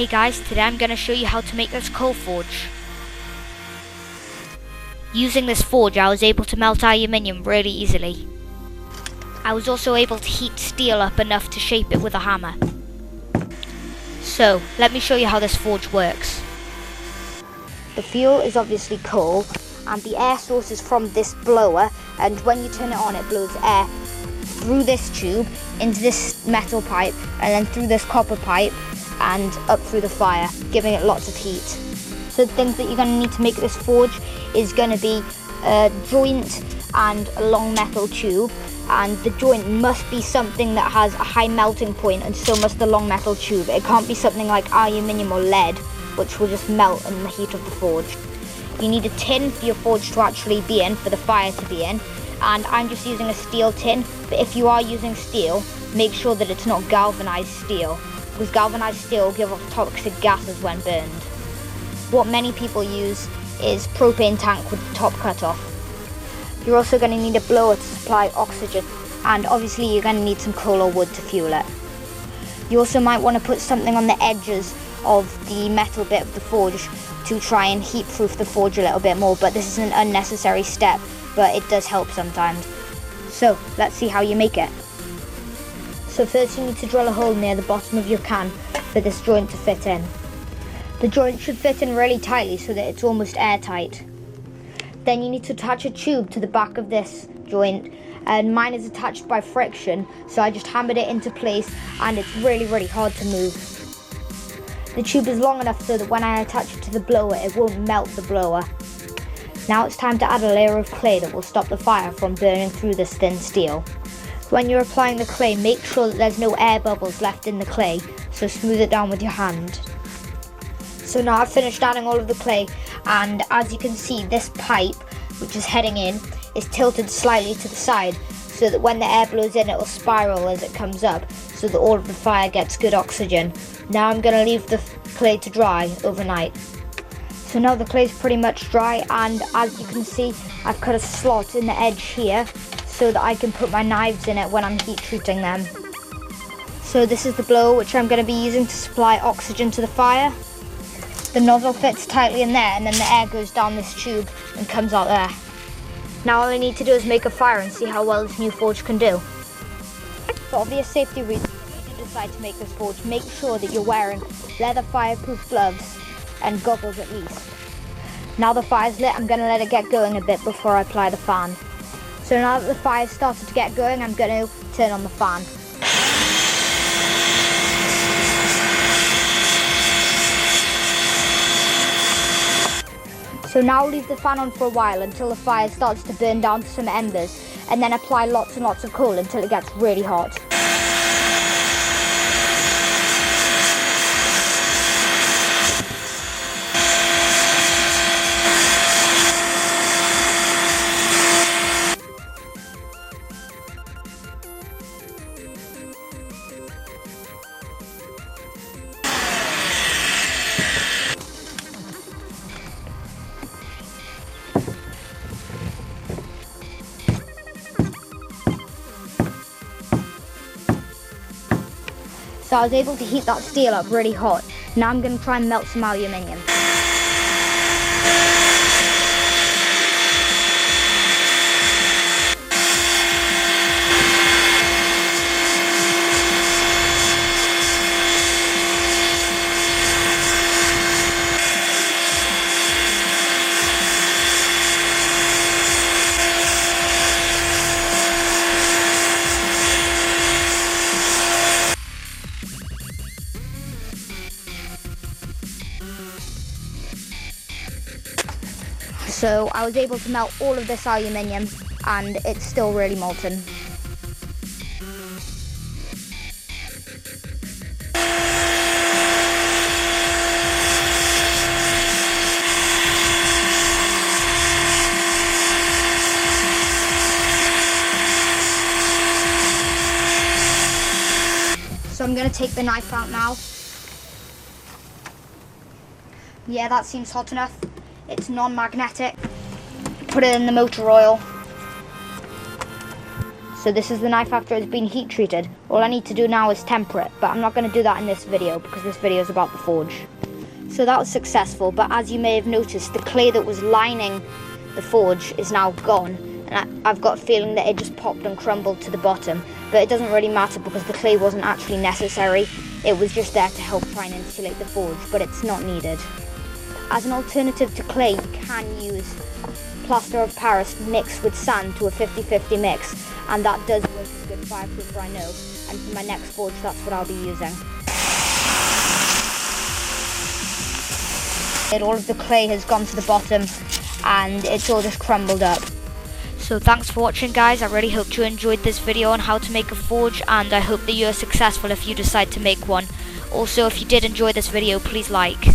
Hey guys, today I'm going to show you how to make this coal forge. Using this forge I was able to melt aluminium really easily. I was also able to heat steel up enough to shape it with a hammer. So, let me show you how this forge works. The fuel is obviously coal, and the air source is from this blower, and when you turn it on it blows air through this tube into this metal pipe and then through this copper pipe and up through the fire, giving it lots of heat. So the things that you're going to need to make this forge is going to be a joint and a long metal tube, and the joint must be something that has a high melting point, and so must the long metal tube. It can't be something like aluminium or lead, which will just melt in the heat of the forge. You need a tin for your forge to actually be in, for the fire to be in, and I'm just using a steel tin, but if you are using steel, make sure that it's not galvanized steel, because galvanized steel will give off toxic gases when burned. What many people use is propane tank with the top cut off. You're also going to need a blower to supply oxygen, and obviously you're going to need some coal or wood to fuel it. You also might want to put something on the edges of the metal bit of the forge to try and heat proof the forge a little bit more, but this is an unnecessary step, but it does help sometimes. So let's see how you make it. So first you need to drill a hole near the bottom of your can for this joint to fit in. The joint should fit in really tightly so that it's almost airtight. Then you need to attach a tube to the back of this joint, and mine is attached by friction, so I just hammered it into place, and it's really hard to move. The tube is long enough so that when I attach it to the blower it won't melt the blower. Now it's time to add a layer of clay that will stop the fire from burning through this thin steel. When you're applying the clay, make sure that there's no air bubbles left in the clay, so smooth it down with your hand. So now I've finished adding all of the clay, and as you can see, this pipe, which is heading in, is tilted slightly to the side, so that when the air blows in it will spiral as it comes up, so that all of the fire gets good oxygen. Now I'm going to leave the clay to dry overnight. So now the clay is pretty much dry, and as you can see, I've cut a slot in the edge here so that I can put my knives in it when I'm heat treating them. So this is the blower which I'm going to be using to supply oxygen to the fire. The nozzle fits tightly in there, and then the air goes down this tube and comes out there. Now all I need to do is make a fire and see how well this new forge can do. For obvious safety reasons, if you decide to make this forge, make sure that you're wearing leather fireproof gloves and goggles at least. Now the fire's lit, I'm going to let it get going a bit before I apply the fan. So now that the fire's started to get going, I'm going to turn on the fan. So now leave the fan on for a while until the fire starts to burn down to some embers, and then apply lots and lots of coal until it gets really hot. So I was able to heat that steel up really hot. Now I'm going to try and melt some aluminium. So I was able to melt all of this aluminium, and it's still really molten. So I'm going to take the knife out now. Yeah, that seems hot enough. It's non-magnetic. Put it in the motor oil. So this is the knife after it's been heat treated. All I need to do now is temper it, but I'm not going to do that in this video because this video is about the forge. So that was successful, but as you may have noticed, the clay that was lining the forge is now gone, and I've got a feeling that it just popped and crumbled to the bottom, but it doesn't really matter because the clay wasn't actually necessary. It was just there to help try and insulate the forge, but it's not needed. As an alternative to clay, you can use plaster of Paris mixed with sand to a 50-50 mix, and that does work as a good fireproofer, I know, and for my next forge that's what I'll be using. All of the clay has gone to the bottom and it's all just crumbled up. So thanks for watching, guys. I really hope you enjoyed this video on how to make a forge, and I hope that you're successful if you decide to make one. Also, if you did enjoy this video, please like.